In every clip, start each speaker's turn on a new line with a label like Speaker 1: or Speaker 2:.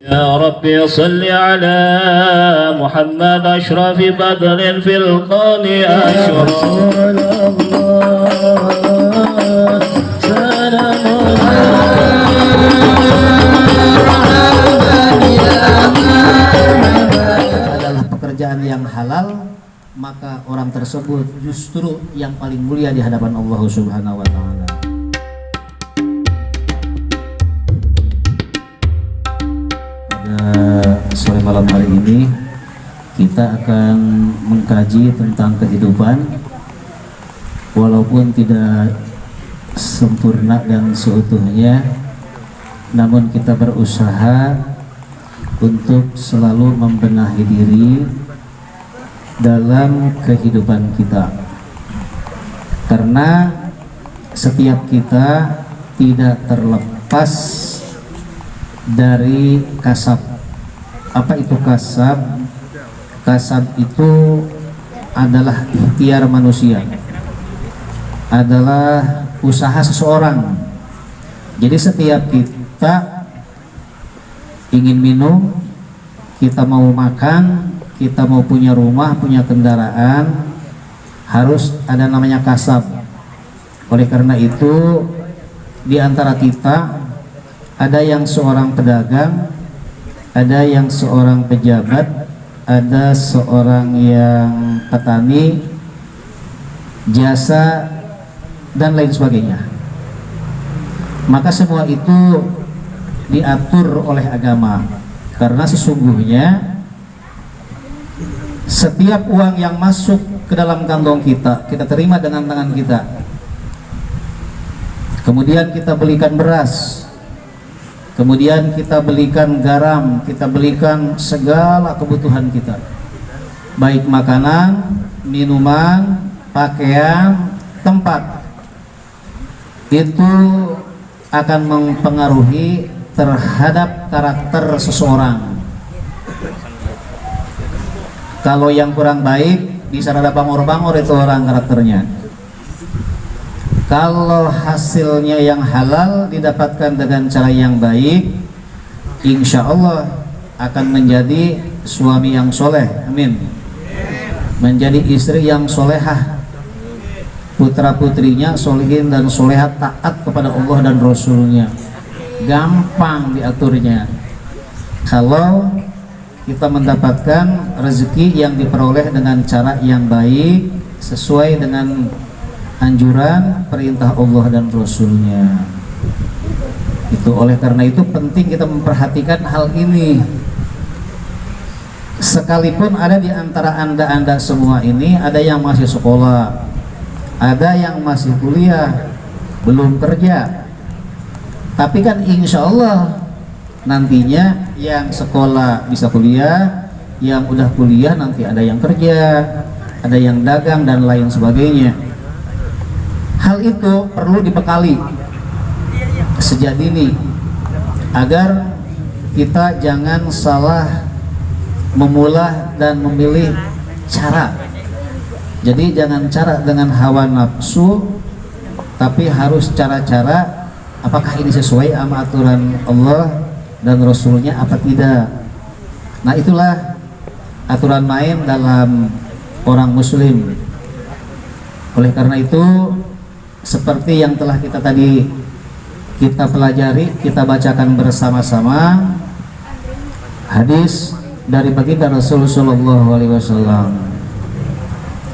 Speaker 1: يا ربي صل على محمد أشرف بدر في القول أشرف
Speaker 2: adalah pekerjaan yang halal, maka orang tersebut justru yang paling mulia di hadapan Allah Subhanahu wa taala. Sore malam hari ini kita akan mengkaji tentang kehidupan, walaupun tidak sempurna dan seutuhnya, namun kita berusaha untuk selalu membenahi diri dalam kehidupan kita, karena setiap kita tidak terlepas dari kasab. Apa itu kasab? Kasab itu adalah ikhtiar manusia, adalah usaha seseorang. Jadi setiap kita ingin minum, kita mau makan, kita mau punya rumah, punya kendaraan, harus ada namanya kasab. Oleh karena itu, di antara kita ada yang seorang pedagang, ada yang seorang pejabat, ada seorang yang petani, jasa, dan lain sebagainya. Maka semua itu diatur oleh agama, karena sesungguhnya setiap uang yang masuk ke dalam kantong kita, kita terima dengan tangan kita, kemudian kita belikan beras, kemudian kita belikan garam, kita belikan segala kebutuhan kita, baik makanan, minuman, pakaian, tempat, itu akan mempengaruhi terhadap karakter seseorang. Kalau yang kurang baik, bisa ada bangor-bangor itu orang karakternya. Kalau hasilnya yang halal didapatkan dengan cara yang baik, insya Allah akan menjadi suami yang soleh, amin. Menjadi istri yang solehah, putra putrinya solehin dan solehat, taat kepada Allah dan Rasulnya. Gampang diaturnya kalau kita mendapatkan rezeki yang diperoleh dengan cara yang baik, sesuai dengan anjuran perintah Allah dan Rasulnya. Itu oleh karena itu penting kita memperhatikan hal ini. Sekalipun ada di antara anda semua ini, ada yang masih sekolah, ada yang masih kuliah, belum kerja, tapi kan insya Allah nantinya yang sekolah bisa kuliah, yang udah kuliah nanti ada yang kerja, ada yang dagang dan lain sebagainya. Hal itu perlu dibekali sejak dini agar kita jangan salah memulai dan memilih cara. Jadi jangan cara dengan hawa nafsu, tapi harus cara-cara apakah ini sesuai sama aturan Allah dan Rasulnya apa tidak. Nah itulah aturan main dalam orang muslim. Oleh karena itu, seperti yang telah kita tadi kita pelajari, kita bacakan bersama-sama hadis dari baginda Rasul sallallahu alaihi wasallam.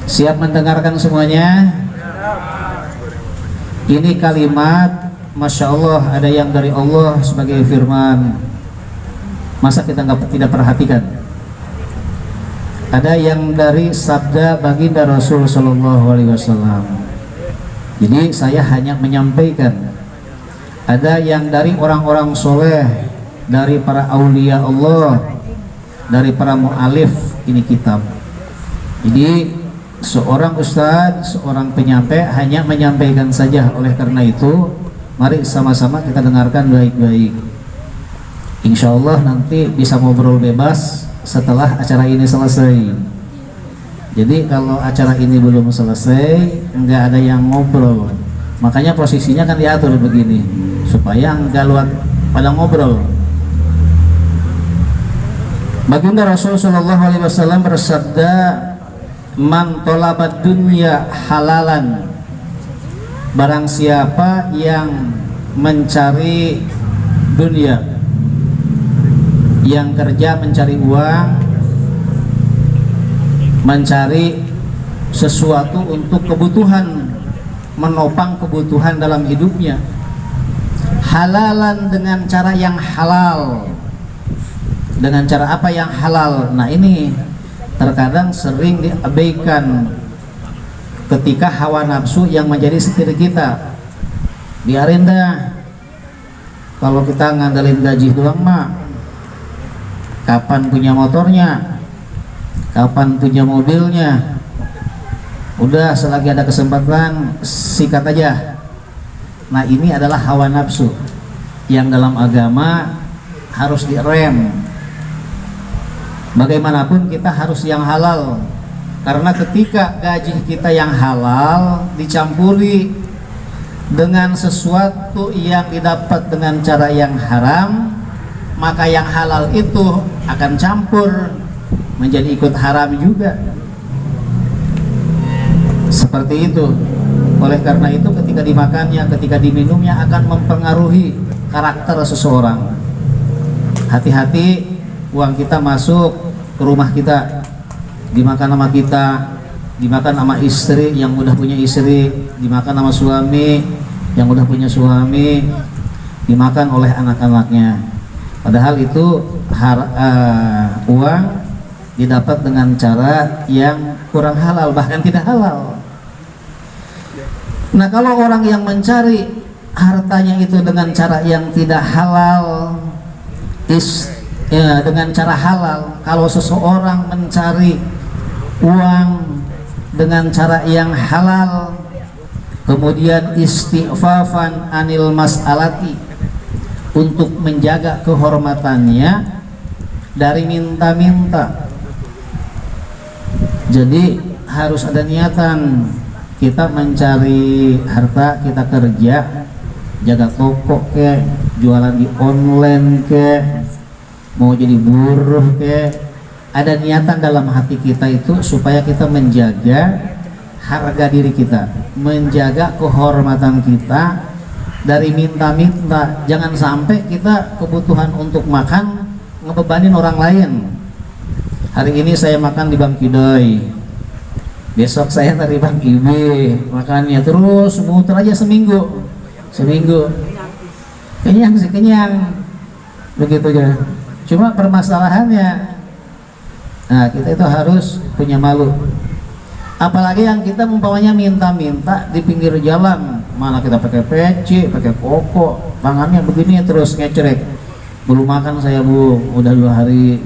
Speaker 2: Siap mendengarkan semuanya? Ini kalimat, Masya Allah, ada yang dari Allah sebagai firman. Masa kita tidak perhatikan? Ada yang dari sabda baginda Rasul sallallahu alaihi wasallam. Jadi saya hanya menyampaikan. Ada yang dari orang-orang soleh, dari para aulia Allah, dari para mu'alif ini kitab. Jadi seorang ustadz, seorang penyampai hanya menyampaikan saja. Oleh karena itu, mari sama-sama kita dengarkan baik-baik. Insya Allah nanti bisa ngobrol bebas setelah acara ini selesai. Jadi kalau acara ini belum selesai, nggak ada yang ngobrol. Makanya posisinya kan diatur begini, supaya nggak luar pada ngobrol. Baginda Rasul sallallahu alaihi wasallam bersabda, "Man talabad dunya halalan." Barang siapa yang mencari dunia, yang kerja mencari uang, mencari sesuatu untuk kebutuhan, menopang kebutuhan dalam hidupnya, halalan dengan cara yang halal. Dengan cara apa yang halal? Nah, ini terkadang sering diabaikan ketika hawa nafsu yang menjadi setir kita. Biarin dah, kalau kita ngandelin gaji doang mah, kapan punya motornya, kapan punya mobilnya, udah selagi ada kesempatan sikat aja. Nah, ini adalah hawa nafsu yang dalam agama harus direm. Bagaimanapun kita harus yang halal, karena ketika gaji kita yang halal dicampuri dengan sesuatu yang didapat dengan cara yang haram, maka yang halal itu akan campur menjadi ikut haram juga. Seperti itu. Oleh karena itu ketika dimakannya, ketika diminumnya akan mempengaruhi karakter seseorang. Hati-hati, uang kita masuk ke rumah kita, dimakan sama kita, dimakan sama istri yang udah punya istri, dimakan sama suami yang udah punya suami, dimakan oleh anak-anaknya. Padahal itu uang didapat dengan cara yang kurang halal, bahkan tidak halal. Nah, kalau orang yang mencari hartanya itu dengan cara yang tidak halal, dengan cara halal, kalau seseorang mencari uang dengan cara yang halal, kemudian istighfafan anil mas'alati, untuk menjaga kehormatannya dari minta-minta. Jadi harus ada niatan. Kita mencari harta, kita kerja, jaga toko ke, jualan di online ke, mau jadi buruh ke, ada niatan dalam hati kita itu supaya kita menjaga harga diri kita, menjaga kehormatan kita dari minta-minta. Jangan sampai kita kebutuhan untuk makan ngebebanin orang lain. Hari ini saya makan di Bang Kidoy, besok saya dari Bang Ibe, makannya terus muter aja seminggu, kenyang sih kenyang, begitu ya. Cuma permasalahannya, nah kita itu harus punya malu. Apalagi yang kita umpamanya minta-minta di pinggir jalan, mana kita pakai peci, pakai koko, tangannya begini terus ngecerek. Belum makan saya bu, udah 2 hari,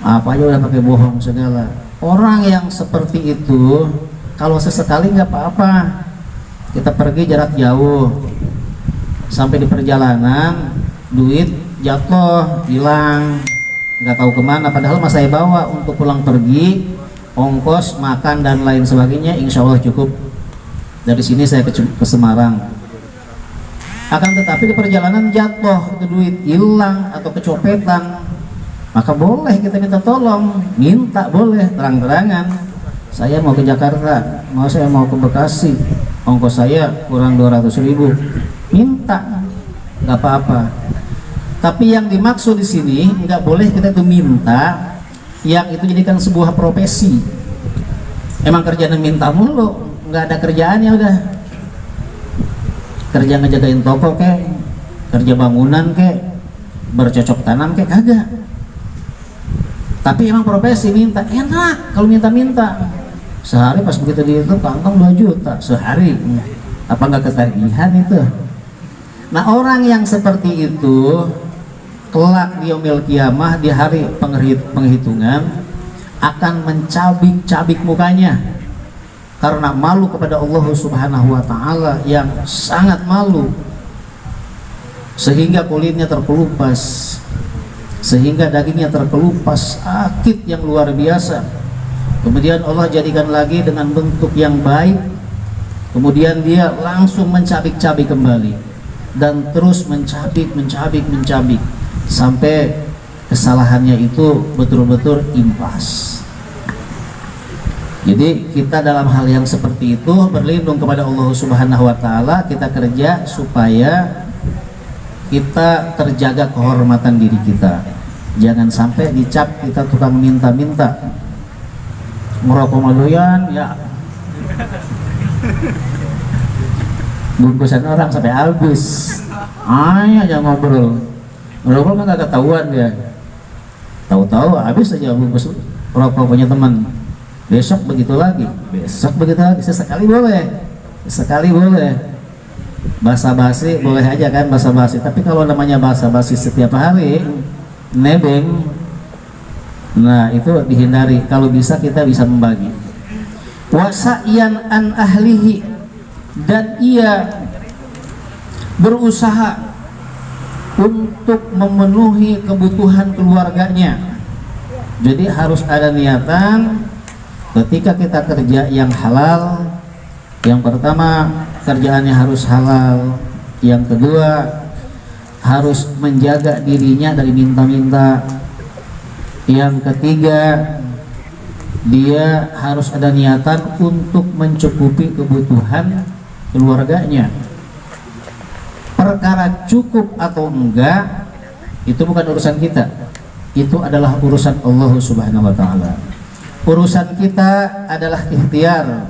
Speaker 2: apa aja udah pakai bohong segala. Orang yang seperti itu, kalau sesekali nggak apa-apa, kita pergi jarak jauh, sampai di perjalanan duit jatuh, hilang, nggak tahu kemana, padahal mas saya bawa untuk pulang pergi, ongkos, makan dan lain sebagainya, insya Allah cukup. Dari sini saya ke Semarang. Akan tetapi di perjalanan jatuh, itu duit hilang atau kecopetan, maka boleh kita minta tolong, minta boleh terang-terangan. Saya mau ke Jakarta, saya mau ke Bekasi, ongkos saya kurang 200.000, minta, nggak apa-apa. Tapi yang dimaksud di sini nggak boleh kita itu minta yang itu jadikan sebuah profesi. Emang kerjaan minta mulu, nggak ada kerjaannya udah. Kerja ngejagain toko kek, kerja bangunan kek, bercocok tanam kek, kagak. Tapi emang profesi minta, enak kalau minta-minta. Sehari pas begitu di itu kantong 2 juta sehari, apa nggak ketagihan itu? Nah, orang yang seperti itu kelak di yaumil qiyamah, di hari penghitungan, akan mencabik-cabik mukanya karena malu kepada Allah Subhanahu wa taala, yang sangat malu sehingga kulitnya terkelupas, sehingga dagingnya terkelupas, sakit yang luar biasa. Kemudian Allah jadikan lagi dengan bentuk yang baik, kemudian dia langsung mencabik-cabik kembali dan terus mencabik sampai kesalahannya itu betul-betul impas. Jadi kita dalam hal yang seperti itu berlindung kepada Allah Subhanahu wa taala, kita kerja supaya kita terjaga kehormatan diri kita. Jangan sampai dicap kita tukang minta-minta. Merokok maluyan ya. Bungkusan orang sampai habis. Aja ngobrol. Ngobrol kan gak ketahuan dia. Tahu-tahu habis aja bungkus rokok punya teman. Besok begitu lagi, sesekali boleh, basa-basi boleh aja kan, basa-basi. Tapi kalau namanya basa-basi setiap hari, nebeng, nah itu dihindari. Kalau bisa kita bisa membagi. Wasa'yan an ahlihi, dan ia berusaha untuk memenuhi kebutuhan keluarganya. Jadi harus ada niatan ketika kita kerja yang halal. Yang pertama, kerjaannya harus halal. Yang kedua, harus menjaga dirinya dari minta-minta. Yang ketiga, dia harus ada niatan untuk mencukupi kebutuhan keluarganya. Perkara cukup atau enggak itu bukan urusan kita, itu adalah urusan Allah Subhanahu wa taala. Urusan kita adalah ikhtiar.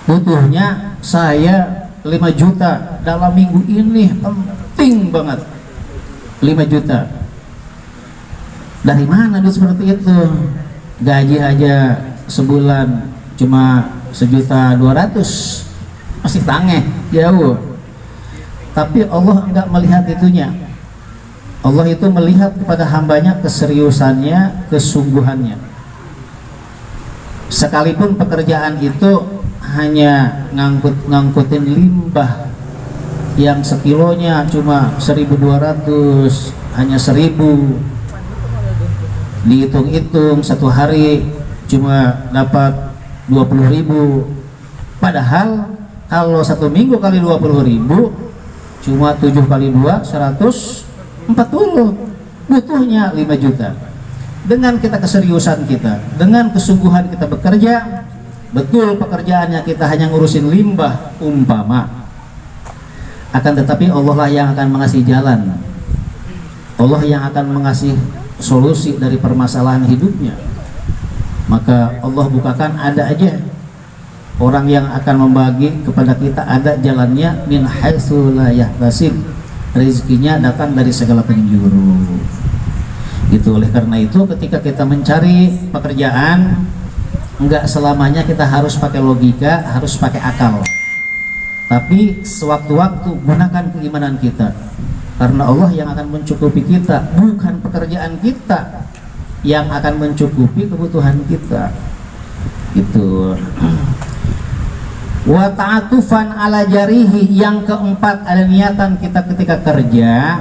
Speaker 2: Butuhnya saya 5 juta dalam minggu ini, penting banget 5 juta. Dari mana duit seperti itu? Gaji aja sebulan cuma 1.200.000, masih tangeh jauh. Tapi Allah enggak melihat itunya. Allah itu melihat kepada hambanya keseriusannya, kesungguhannya. Sekalipun pekerjaan itu hanya ngangkutin limbah yang sekilonya cuma 1.200, hanya 1.000, dihitung-hitung satu hari cuma dapat 20.000. Padahal kalau 1 minggu kali 20.000 cuma 7 kali 2 140, butuhnya 5 juta. Dengan kita keseriusan kita, dengan kesungguhan kita bekerja, betul pekerjaannya kita hanya ngurusin limbah umpama, akan tetapi Allah lah yang akan mengasih jalan, Allah yang akan mengasih solusi dari permasalahan hidupnya. Maka Allah bukakan, ada aja orang yang akan membagi kepada kita, ada jalannya, min haitsu la yahtasib, rezekinya datang dari segala penjuru. Gitu. Oleh karena itu ketika kita mencari pekerjaan, enggak selamanya kita harus pakai logika, harus pakai akal. Tapi sewaktu-waktu gunakan keimanan kita, karena Allah yang akan mencukupi kita, bukan pekerjaan kita yang akan mencukupi kebutuhan kita. Gitu. Wa ta'atufan ala jarihi, yang keempat ada niatan kita ketika kerja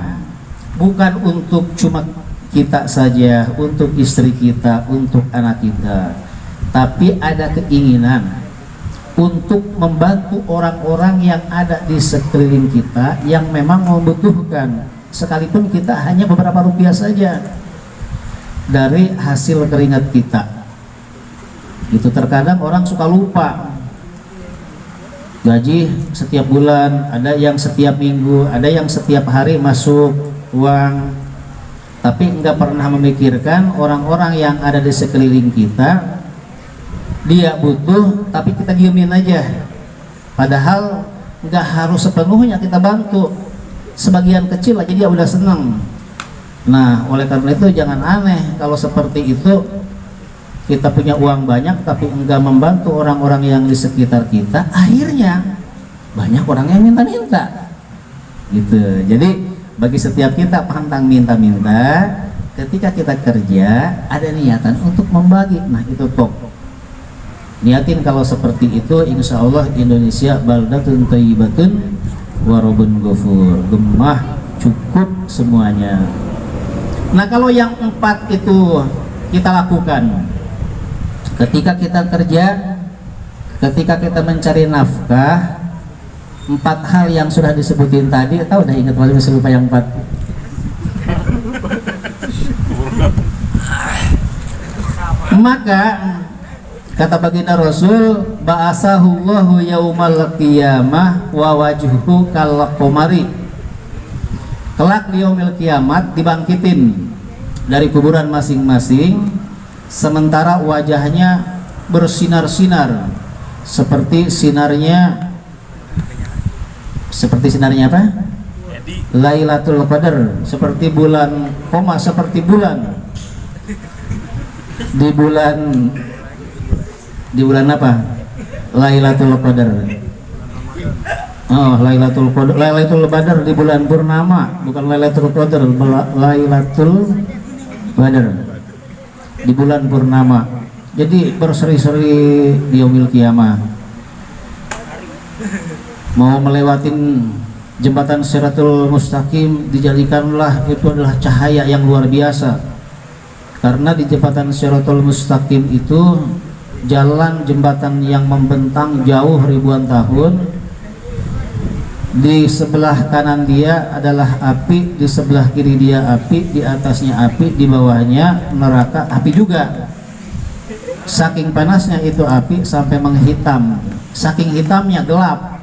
Speaker 2: bukan untuk cuma kita saja, untuk istri kita, untuk anak kita, tapi ada keinginan untuk membantu orang-orang yang ada di sekeliling kita yang memang membutuhkan, sekalipun kita hanya beberapa rupiah saja dari hasil keringat kita. Itu terkadang orang suka lupa. Gaji setiap bulan, ada yang setiap minggu, ada yang setiap hari masuk uang, tapi enggak pernah memikirkan orang-orang yang ada di sekeliling kita. Dia butuh, tapi kita diemin aja. Padahal enggak harus sepenuhnya kita bantu, sebagian kecil aja dia udah senang. Nah, oleh karena itu jangan aneh kalau seperti itu. Kita punya uang banyak tapi enggak membantu orang-orang yang di sekitar kita, akhirnya banyak orang yang minta-minta. Gitu. Jadi bagi setiap kita pantang minta-minta, ketika kita kerja ada niatan untuk membagi. Nah itu top. Niatin kalau seperti itu, insya Allah Indonesia baldatun thayyibatun wa rabbun ghafur, gemah cukup semuanya. Nah kalau yang 4 itu kita lakukan ketika kita kerja, ketika kita mencari nafkah. 4 hal yang sudah disebutin tadi, tahu udah ingat, masih lupa yang 4. Maka kata baginda Rasul, ba'asahullahu yaumal qiyamah wa wajhuhu kal qamari. Kelak di yaumil kiamat dibangkitin dari kuburan masing-masing, sementara wajahnya bersinar-sinar seperti sinarnya apa? Lailatul Qadar, seperti bulan seperti bulan di bulan apa? Lailatul Qadar. Oh, Lailatul Qadar di bulan purnama, bukan Lailatul Qadar, Lailatul Qadar di bulan purnama. Jadi berseri-seri di yaumil kiamah. Mau melewatin jembatan Siratul Mustaqim, dijadikanlah itu adalah cahaya yang luar biasa. Karena di jembatan Siratul Mustaqim itu jalan jembatan yang membentang jauh ribuan tahun. Di sebelah kanan dia adalah api, di sebelah kiri dia api, di atasnya api, di bawahnya neraka api juga. Saking panasnya itu api sampai menghitam, saking hitamnya gelap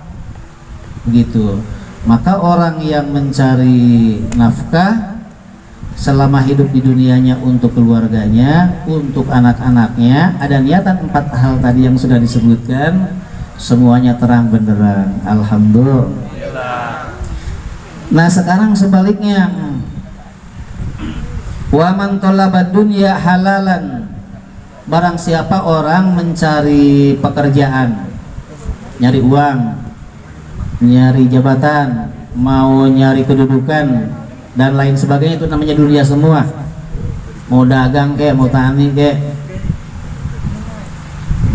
Speaker 2: begitu. Maka orang yang mencari nafkah selama hidup di dunianya untuk keluarganya, untuk anak-anaknya, ada niatan 4 hal tadi yang sudah disebutkan, semuanya terang benderang. Alhamdulillah. Nah sekarang sebaliknya, wa man talabad dunya halalan, barang siapa orang mencari pekerjaan, nyari uang, nyari jabatan, mau nyari kedudukan dan lain sebagainya, itu namanya dunia semua. Mau dagang kek, mau tani kek,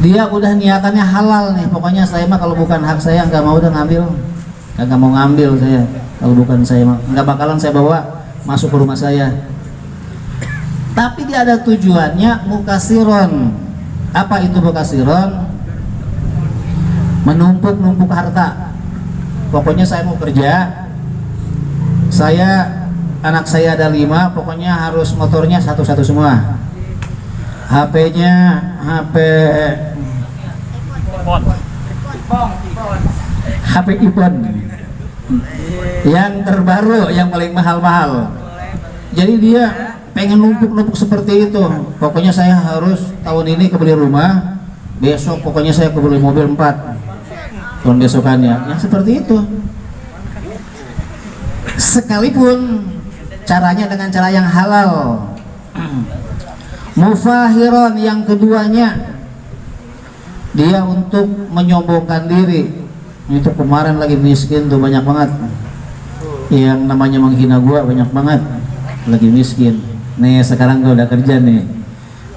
Speaker 2: dia udah niatannya halal nih. Pokoknya saya mah kalau bukan hak saya nggak mau udah ngambil, nggak mau ngambil saya. Kalau bukan saya mah nggak bakalan saya bawa masuk ke rumah saya. Tapi dia ada tujuannya, mukasiron. Apa itu mukasiron? Menumpuk-numpuk harta. Pokoknya saya mau kerja, anak saya ada 5, pokoknya harus motornya satu-satu semua. HP-nya HP iPhone yang terbaru, yang paling mahal-mahal. Jadi dia pengen numpuk-numpuk seperti itu. Pokoknya saya harus tahun ini kebeli rumah, besok pokoknya saya kebeli mobil 4 tahun besokannya. Yang seperti itu. Sekalipun caranya dengan cara yang halal. Mufahiron, yang keduanya dia untuk menyombongkan diri. Itu kemarin lagi miskin tuh banyak banget, yang namanya menghina gua banyak banget, lagi miskin. Nih sekarang gua udah kerja nih,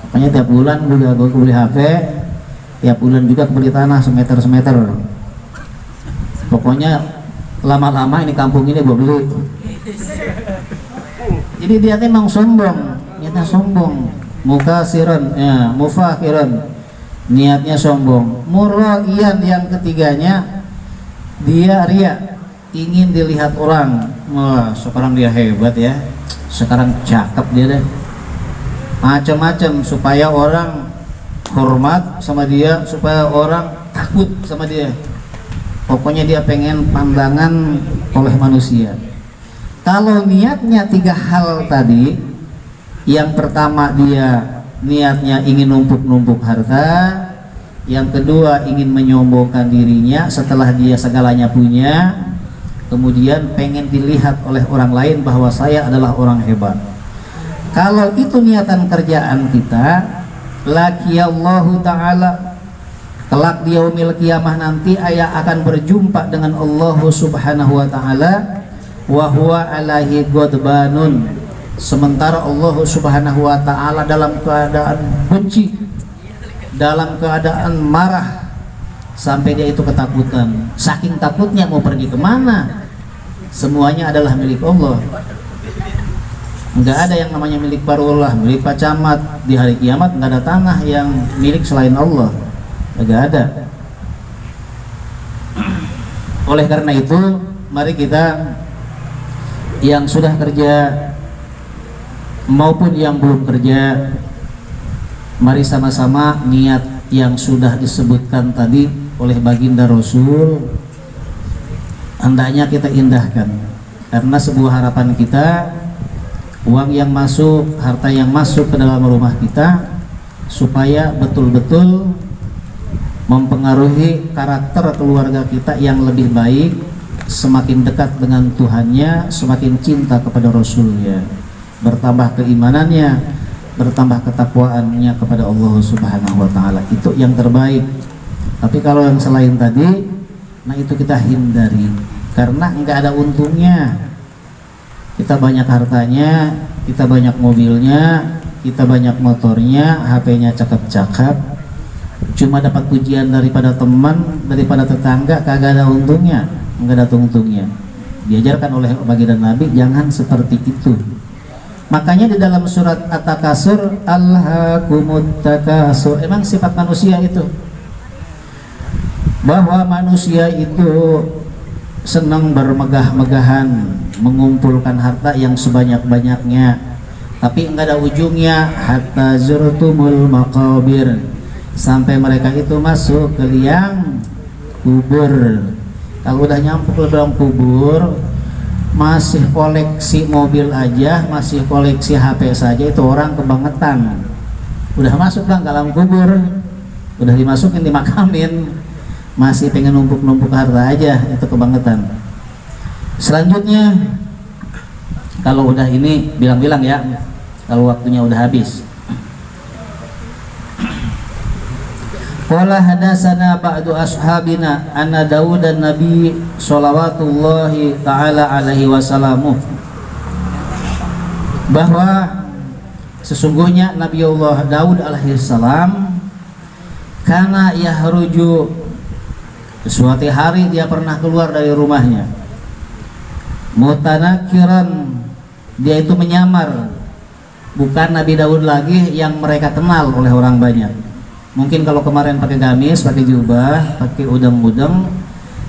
Speaker 2: pokoknya tiap bulan gua beli HP, tiap bulan juga beli tanah semeter. Pokoknya lama-lama ini kampung ini gua beli. Jadi dia memang sombong, niatnya sombong. Mukasiron, ya, mufakiron, niatnya sombong. Muraiyan, yang ketiganya dia ria, ingin dilihat orang. Wah, sekarang dia hebat ya, sekarang cakep dia deh, macam-macam supaya orang hormat sama dia, supaya orang takut sama dia. Pokoknya dia pengen pandangan oleh manusia. Kalau niatnya 3 hal tadi, yang pertama dia niatnya ingin numpuk-numpuk harta, yang kedua ingin menyombongkan dirinya setelah dia segalanya punya, kemudian pengen dilihat oleh orang lain bahwa saya adalah orang hebat. Kalau itu niatan kerjaan kita, laqiyallahu ta'ala, kelak di yaumil qiyamah nanti ayah akan berjumpa dengan Allah subhanahu wa ta'ala, wa huwa alaihi ghadbanun, sementara Allah subhanahu wa ta'ala dalam keadaan benci, dalam keadaan marah, sampai dia itu ketakutan. Saking takutnya mau pergi kemana, semuanya adalah milik Allah. Enggak ada yang namanya milik Barullah, milik Pak Camat. Di hari kiamat enggak ada tanah yang milik selain Allah, enggak ada. Oleh karena itu, mari kita yang sudah kerja maupun yang belum kerja, Mari sama-sama niat yang sudah disebutkan tadi oleh baginda Rasul hendaknya kita indahkan, karena sebuah harapan kita, uang yang masuk, harta yang masuk ke dalam rumah kita supaya betul-betul mempengaruhi karakter keluarga kita yang lebih baik, semakin dekat dengan Tuhannya, semakin cinta kepada Rasulnya, bertambah keimanannya, bertambah ketakwaannya kepada Allah Subhanahu wa Ta'ala. Itu yang terbaik. Tapi kalau yang selain tadi, nah itu kita hindari, karena nggak ada untungnya. Kita banyak hartanya, kita banyak mobilnya, kita banyak motornya, HP-nya cakep-cakep, cuma dapat pujian daripada teman, daripada tetangga, kagak ada untungnya, nggak ada untungnya. Diajarkan oleh baginda Nabi jangan seperti itu. Makanya di dalam surat At-Takasur, alhaakumut takasur, emang sifat manusia itu, bahwa manusia itu senang bermegah-megahan, mengumpulkan harta yang sebanyak-banyaknya, tapi enggak ada ujungnya. Hatta zurtumul maqabir, sampai mereka itu masuk ke liang kubur. Kalau udah nyampe ke dalam kubur, masih koleksi mobil aja, masih koleksi HP saja, itu orang kebangetan. Udah masuk ke dalam kubur, udah dimasukin, dimakamin, masih pengen numpuk-numpuk harta aja, itu kebangetan. Selanjutnya, kalau udah ini bilang-bilang ya, kalau waktunya udah habis. Qala hadatsana ba'du ashabina anna Daud dan Nabi shalawatullahi taala alaihi wasallam, bahwa sesungguhnya Nabi Allah Daud alaihi salam kana yahruju, suatu hari dia pernah keluar dari rumahnya, mutanakiran, dia itu menyamar, bukan Nabi Daud lagi yang mereka kenal oleh orang banyak. Mungkin kalau kemarin pakai gamis, pakai jubah, pakai udeng-udeng,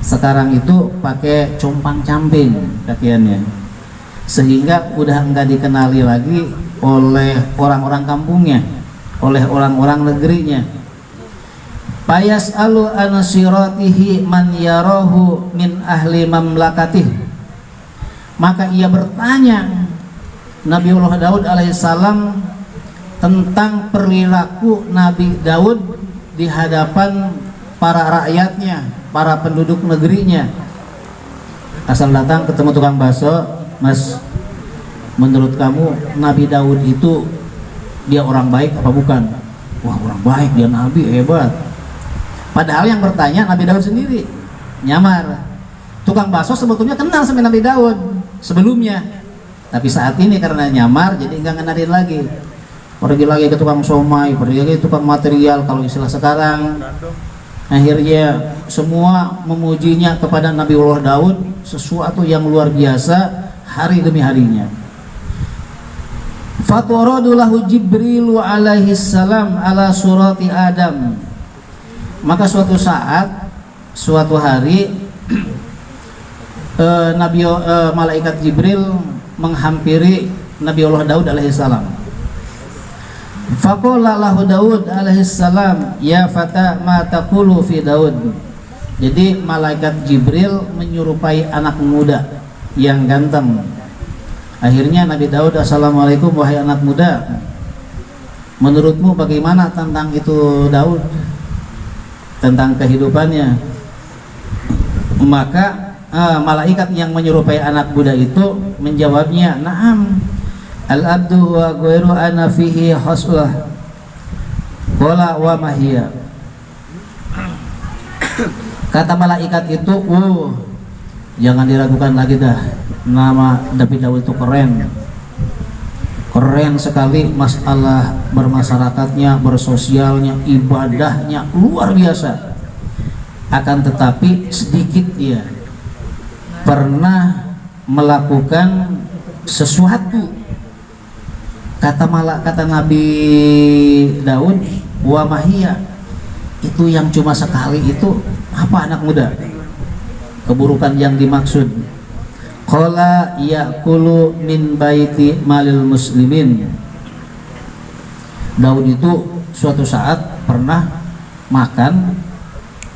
Speaker 2: sekarang itu pakai compang-camping pakaiannya, sehingga udah enggak dikenali lagi oleh orang-orang kampungnya, oleh orang-orang negerinya. Payas'alu an siratihi man yarahu min ahli mamlakatih, maka ia bertanya Nabiullah Daud alaihissalam tentang perilaku Nabi Daud di hadapan para rakyatnya, para penduduk negerinya. Asal datang ketemu tukang bakso, Mas, menurut kamu Nabi Daud itu dia orang baik apa bukan? Wah, orang baik, dia Nabi, hebat. Padahal yang bertanya Nabi Daud sendiri, nyamar. Tukang bakso sebetulnya kenal sama Nabi Daud sebelumnya, tapi saat ini karena nyamar jadi nggak ngenalin lagi. Pergi lagi ke tukang somai, pergi lagi ke tukang material kalau istilah sekarang. Akhirnya semua memujinya kepada Nabiullah Daud, sesuatu yang luar biasa hari demi harinya. Fatwaradulahu Jibril alaihi salam ala surati Adam, maka suatu saat, suatu hari malaikat Jibril menghampiri Nabiullah Daud alaihi salam. Faqala lahu Daud alaihi salam, ya fata ma taqulu fi Daud. Jadi malaikat Jibril menyerupai anak muda yang ganteng. Akhirnya Nabi Daud, assalamualaikum wahai anak muda, menurutmu bagaimana tentang itu Daud, tentang kehidupannya? Maka malaikat yang menyerupai anak muda itu menjawabnya, na'am, al-abdu wa ghairu ana fihi haslah qala wa mahiyya. Kata malaikat itu, jangan diragukan lagi dah, nama Nabi Daud itu keren sekali, masalah bermasyarakatnya, bersosialnya, ibadahnya luar biasa. Akan tetapi sedikit dia pernah melakukan sesuatu. Kata Nabi Daud, wa mahiyya, itu yang cuma sekali itu apa anak muda? Keburukan yang dimaksud. Qala ya'kulu min baiti malil muslimin. Daud itu suatu saat pernah makan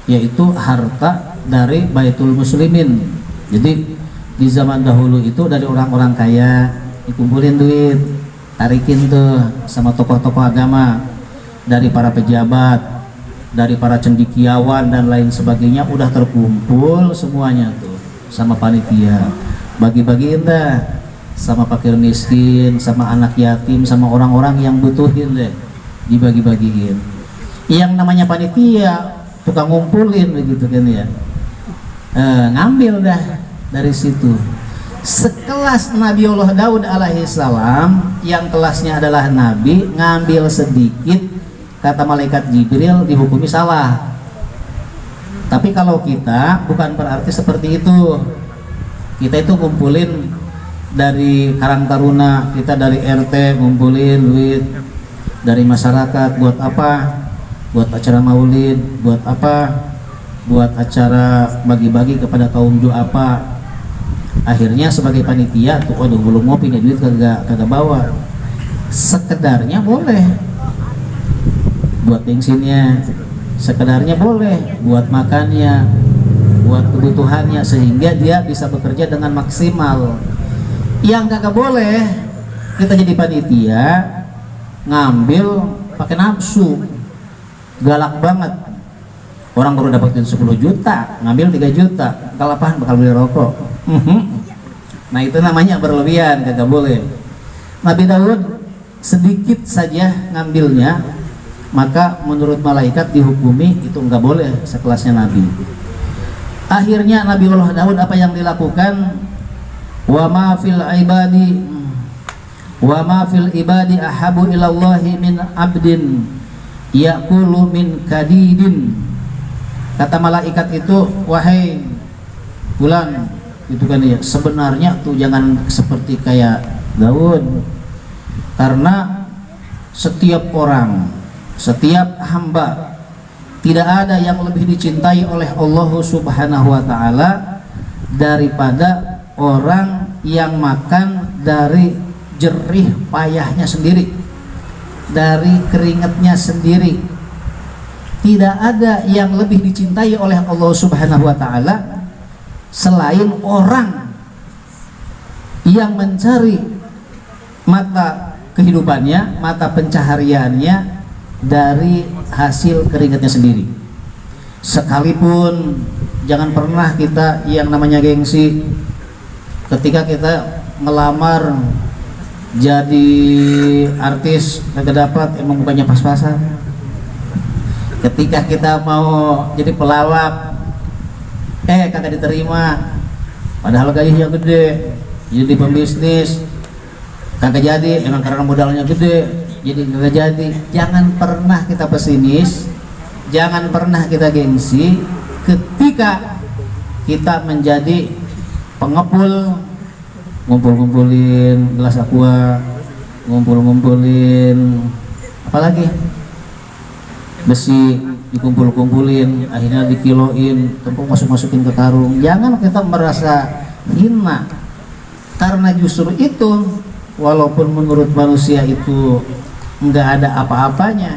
Speaker 2: yaitu harta dari Baitul Muslimin. Jadi di zaman dahulu itu dari orang-orang kaya dikumpulin duit, tarikin tuh sama tokoh-tokoh agama, dari para pejabat, dari para cendekiawan dan lain sebagainya, udah terkumpul semuanya tuh sama panitia, bagi-bagiin dah sama fakir miskin, sama anak yatim, sama orang-orang yang butuhin deh, dibagi-bagiin. Yang namanya panitia tukang ngumpulin begitu kan ya, ngambil dah dari situ. Sekelas Nabi Allah Daud alaihi salam, yang kelasnya adalah Nabi, ngambil sedikit, kata malaikat Jibril dihukumi salah. Tapi kalau kita bukan berarti seperti itu. Kita itu ngumpulin dari Karang Taruna, kita dari RT ngumpulin duit, dari masyarakat buat apa? Buat acara maulid, buat apa? Buat acara bagi-bagi kepada kaum duafa. Akhirnya sebagai panitia tuh, waduh belum ngopi nih, duit kagak bawa. Sekedarnya boleh buat bensinnya, sekedarnya boleh buat makannya, buat kebutuhannya, sehingga dia bisa bekerja dengan maksimal. Yang kagak boleh kita jadi panitia ngambil pakai nafsu, galak banget. Orang baru dapetin 10 juta ngambil 3 juta, kalapahan bakal beli rokok. Nah itu namanya berlebihan, kagak boleh. Nabi Daud sedikit saja ngambilnya, maka menurut malaikat dihukumi itu enggak boleh sekelasnya Nabi. Akhirnya Nabi Allah Daud apa yang dilakukan? Wa ma fil ibadi ahabu ilallahi min abdin ya'kulu min kadidin. Kata malaikat itu, wahai fulan, itu kan ya, sebenarnya tuh jangan seperti kayak Daud, karena setiap orang, setiap hamba, tidak ada yang lebih dicintai oleh Allah Subhanahu wa ta'ala daripada orang yang makan dari jerih payahnya sendiri, dari keringatnya sendiri. Tidak ada yang lebih dicintai oleh Allah Subhanahu wa ta'ala selain orang yang mencari mata kehidupannya, mata pencahariannya dari hasil keringatnya sendiri. Sekalipun jangan pernah kita yang namanya gengsi ketika kita melamar jadi artis kagak dapat, emang bukannya pas-pasan. Ketika kita mau jadi pelawak kagak diterima, padahal gajinya gede. Jadi pembisnis kagak jadi, emang karena modalnya gede, jadi kagak jadi. Jangan pernah kita pesimis, jangan pernah kita gengsi ketika kita menjadi pengepul, ngumpul-ngumpulin gelas aqua, ngumpul-ngumpulin apalagi besi, dikumpul-kumpulin, akhirnya dikiloin, tepung masukin ke karung. Jangan kita merasa hina, karena justru itu walaupun menurut manusia itu enggak ada apa-apanya,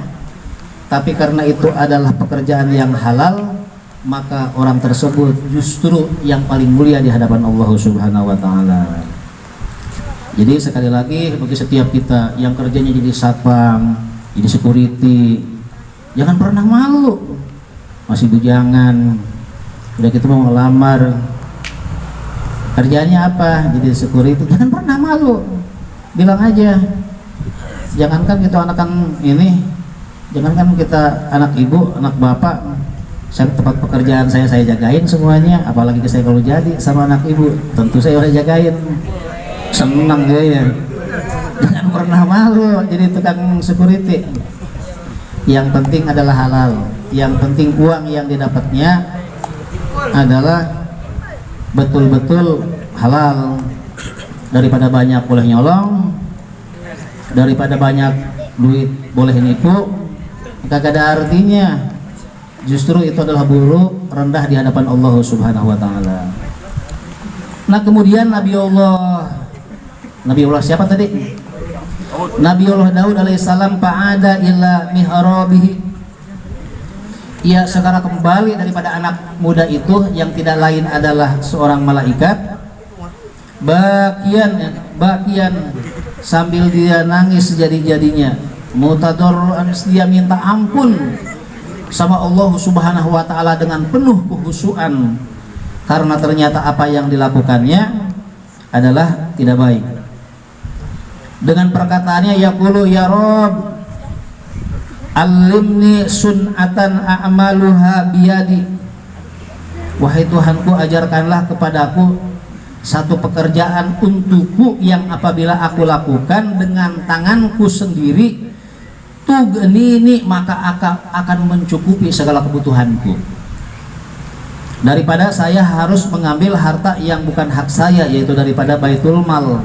Speaker 2: tapi karena itu adalah pekerjaan yang halal, maka orang tersebut justru yang paling mulia di hadapan Allah Subhanahu wa ta'ala. Jadi sekali lagi, bagi setiap kita yang kerjanya jadi satpam, jadi security, jangan pernah malu. Masih bujangan, udah kita mau ngelamar, kerjanya apa? Jadi security, jangan pernah malu. Bilang aja, jangankan kita anakan ini, jangankan kita anak ibu, anak bapak, tempat pekerjaan saya jagain semuanya, apalagi saya kalau jadi sama anak ibu, tentu saya udah jagain, senang dia ya. Jangan pernah malu jadi tukang security. Yang penting adalah halal, yang penting uang yang didapatnya adalah betul-betul halal. Daripada banyak boleh nyolong, daripada banyak duit boleh nipu, kagak ada artinya. Justru itu adalah buruk, rendah di hadapan Allah Subhanahu wa ta'ala. Nah kemudian Nabi Allah siapa tadi? Nabiullah Daud alaihissalam fa'ada ila mihrabihi, ia segera kembali daripada anak muda itu yang tidak lain adalah seorang malaikat. Bakian sambil dia nangis jadi-jadinya, mutadorran, dia minta ampun sama Allah Subhanahu wa taala dengan penuh kekhusyuan, karena ternyata apa yang dilakukannya adalah tidak baik. Dengan perkataannya, yaqulu ya Rabb alimni sun'atan a'maluha biyadi, wahai Tuhanku, ajarkanlah kepadaku satu pekerjaan untukku yang apabila aku lakukan dengan tanganku sendiri, tughnini, maka akan mencukupi segala kebutuhanku, daripada saya harus mengambil harta yang bukan hak saya, yaitu daripada baitul mal.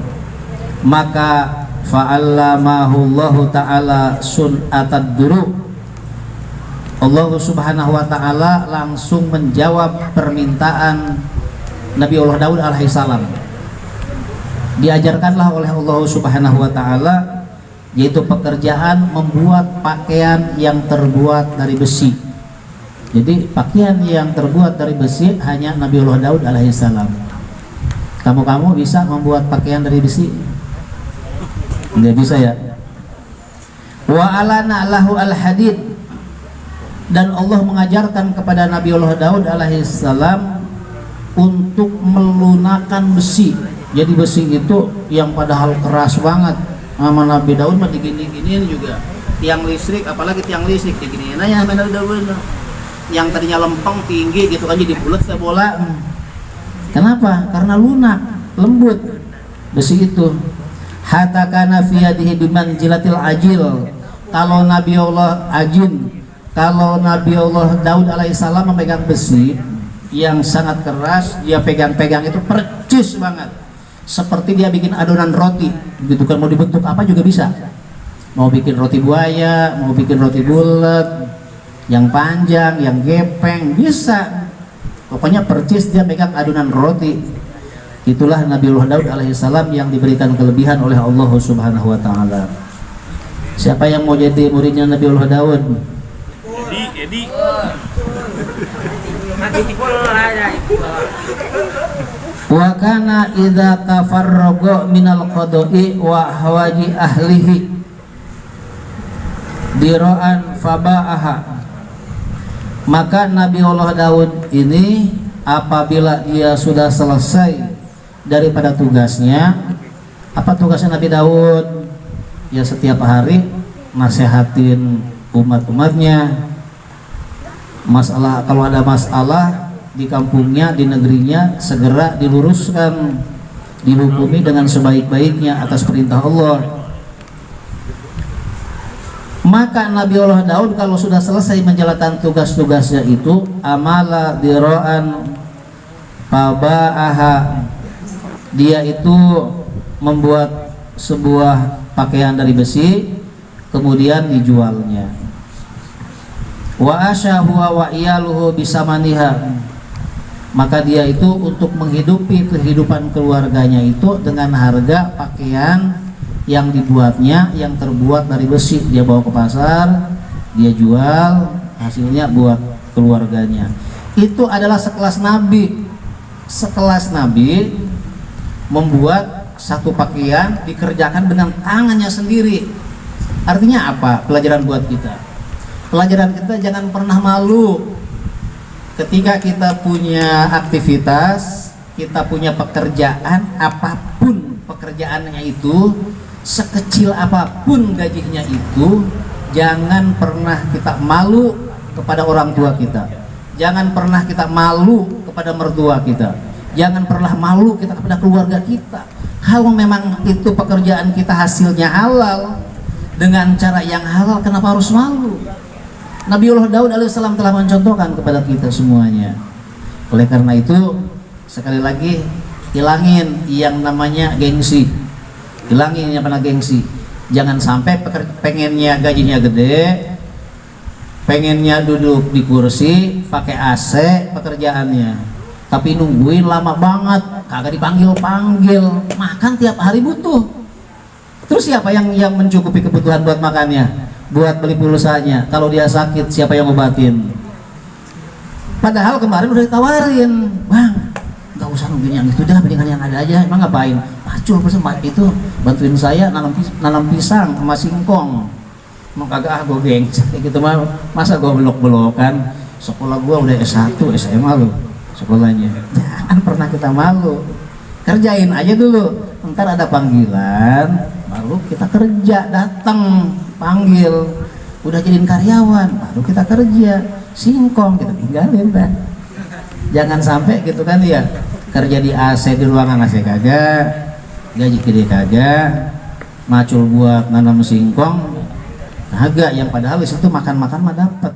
Speaker 2: Maka fa'allamahullahu ta'ala sun'atad duru, Allah Subhanahu wa ta'ala langsung menjawab permintaan Nabiullah Daud alaihissalam. Diajarkanlah oleh Allah Subhanahu wa ta'ala, yaitu pekerjaan membuat pakaian yang terbuat dari besi. Jadi pakaian yang terbuat dari besi hanya Nabiullah Daud alaihissalam. Kamu bisa membuat pakaian dari besi? Nggak bisa ya. Wa alana lahu al-hadid, dan Allah mengajarkan kepada Nabiullah Daud alaihissalam untuk melunakkan besi. Jadi besi itu yang padahal keras banget, sama Nabi Daud mah digini-giniin juga. Tiang listrik, apalagi tiang listrik diginiin aja sama Nabi Daud, yang tadinya lempeng tinggi gitu kan jadi bulat kayak bola. Kenapa? Karena lunak, lembut besi itu. Hatta kana fi yadihi bimanzilatil ajil. Kalau Nabiullah Daud alaihissalam memegang besi yang sangat keras, dia pegang-pegang itu percis banget, seperti dia bikin adonan roti gitu kan. Mau dibentuk apa juga bisa, mau bikin roti buaya, mau bikin roti bulat, yang panjang, yang gepeng, bisa. Pokoknya percis dia pegang adonan roti. Itulah Nabiullah Daud alaihissalam yang diberikan kelebihan oleh Allah Subhanahu wa ta'ala. Siapa yang mau jadi muridnya Nabiullah Daud? Edi. Wa kana idza tafarraqa minal qada'i wa hawaji ahlihi dira'an faba'aha, maka Nabiullah Daud ini apabila dia sudah selesai daripada tugasnya. Apa tugasnya Nabi Daud? Ya setiap hari nasihatin umat-umatnya. Masalah, kalau ada masalah di kampungnya, di negerinya, segera diluruskan, dihukumi dengan sebaik-baiknya atas perintah Allah. Maka Nabiullah Daud kalau sudah selesai menjalankan tugas-tugasnya itu, amala dira'an faba'aha, dia itu membuat sebuah pakaian dari besi kemudian dijualnya. Wa asya huwa wa iyaluhu bisamaniha, maka dia itu untuk menghidupi kehidupan keluarganya itu dengan harga pakaian yang dibuatnya yang terbuat dari besi. Dia bawa ke pasar, dia jual, hasilnya buat keluarganya. Itu adalah sekelas nabi membuat satu pakaian dikerjakan dengan tangannya sendiri. Artinya apa? Pelajaran buat kita. Pelajaran kita, jangan pernah malu ketika kita punya aktivitas, kita punya pekerjaan, apapun pekerjaannya itu, sekecil apapun gajinya itu, jangan pernah kita malu kepada orang tua kita, jangan pernah kita malu kepada mertua kita, jangan pernah malu kita kepada keluarga kita. Kalau memang itu pekerjaan kita hasilnya halal dengan cara yang halal, kenapa harus malu? Nabiullah Daud alaihissalam telah mencontohkan kepada kita semuanya. Oleh karena itu, sekali lagi, hilangin yang namanya gengsi, hilangin yang namanya gengsi. Jangan sampai pengennya gajinya gede, pengennya duduk di kursi pakai AC pekerjaannya, tapi nungguin lama banget, kagak dipanggil-panggil, makan tiap hari butuh. Terus siapa yang mencukupi kebutuhan buat makannya, buat beli pulsanya? Kalau dia sakit, siapa yang obatin? Padahal kemarin udah ditawarin, bang, nggak usah nungguin yang itu dah, mendingan yang ada aja. Emang ngapain? Macul itu bantuin saya nanam pisang sama singkong. Mau kagak gue gengsi gitu mah, masa gue belok-belokan? Sekolah gue udah S1 SMA loh sekolahnya, jangan pernah kita malu. Kerjain aja dulu, ntar ada panggilan baru kita kerja, datang panggil udah jadiin karyawan baru kita kerja. Singkong kita tinggalin dah, jangan sampai gitu kan ya, kerja di AC, di ruangan AC kagak, gaji gede kagak, macul buat nanam singkong kagak, yang padahal itu makan-makan mah dapat.